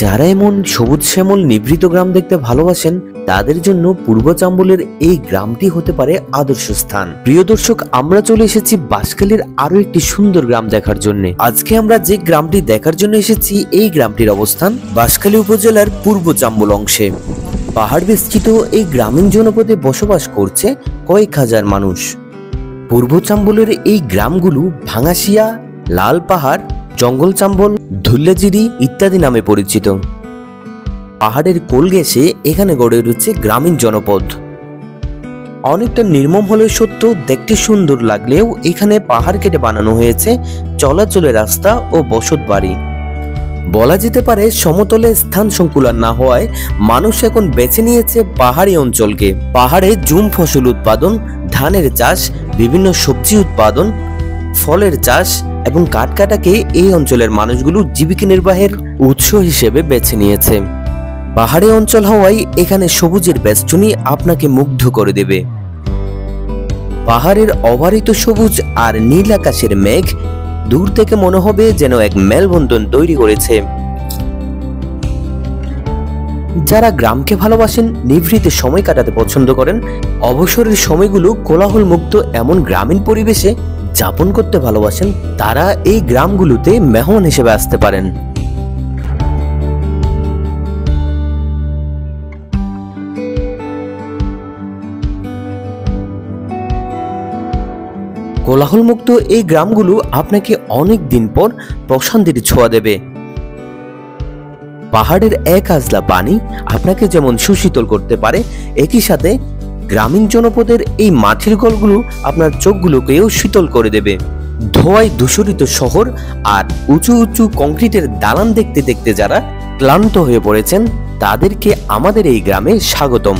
যারা এমন সবুজ শ্যামল নিভৃত গ্রাম দেখতে ভালোবাসেন তাদের জন্য পূর্ব চাম্বলের এই গ্রামটি হতে পারে আদর্শ স্থান। প্রিয় দর্শক, আমরা চলে এসেছি বাঁশখালীর আরো একটি সুন্দর গ্রাম দেখার জন্য। আজকে আমরা যে গ্রামটি দেখার জন্য এসেছি এই গ্রামটির অবস্থান বাঁশখালী উপজেলার পূর্ব চাম্বল অংশে। পাহাড় বেষ্টিত এই গ্রামীণ জনপদে বসবাস করছে কয়েক হাজার মানুষ। পূর্ব চাম্বলের এই গ্রামগুলো ভাঙাশিয়া, লাল পাহাড়, জঙ্গল চাম্বল, ধুল্লাজিরি ইত্যাদি নামে পরিচিত। পাহাড়ের কোল ঘেঁষে এখানে গড়ে উঠেছে গ্রামীণ জনপদ। অনেকটা নির্মম হলেও সত্য, দেখতে সুন্দর লাগলেও এখানে পাহাড় কেটে বানানো হয়েছে চলাচলের রাস্তা ও বসত বাড়ি। বলা যেতে পারে সমতলে স্থান সংকুলান না হওয়ায় মানুষ এখন বেছে নিয়েছে পাহাড়ি অঞ্চলকে। পাহাড়ে জুম ফসল উৎপাদন, ধানের চাষ, বিভিন্ন সবজি উৎপাদন, ফলের চাষ এবং কাঠকাটাকে এই অঞ্চলের মানুষগুলো জীবিকা নির্বাহের উৎস হিসেবে বেছে নিয়েছে। পাহাড়ি অঞ্চল হওয়ায় এখানে সবুজের বেষ্টনী আপনাকে মুগ্ধ করে দেবে। পাহাড়ের অবারিত সবুজ আর নীল আকাশের মেঘ দূর থেকে মনে হবে যেন এক মেলবন্ধন তৈরি করেছে। যারা গ্রামকে ভালোবাসেন, নিভৃতে সময় কাটাতে পছন্দ করেন, অবসরের সময়গুলো কোলাহল মুক্ত এমন গ্রামীণ পরিবেশে যাপন করতে ভালোবাসেন, তারা এই গ্রামগুলোতে মেহমান হিসেবে আসতে পারেন। কোলাহলমুক্ত এই গ্রামগুলো আপনাকে অনেক দিন পর প্রশান্তির ছোঁয়া দেবে। পাহাড়ের এক আজলা পানি আপনাকে যেমন সুশীতল করতে পারে, একই সাথে গ্রামীণ জনপদের এই মাটির গলগুলো আপনার চোখগুলোকেও শীতল করে দেবে। ধোঁয়ায় দূষিত শহর আর উঁচু উঁচু কংক্রিটের দালান দেখতে দেখতে যারা ক্লান্ত হয়ে পড়েছেন তাদেরকে আমাদের এই গ্রামে স্বাগতম।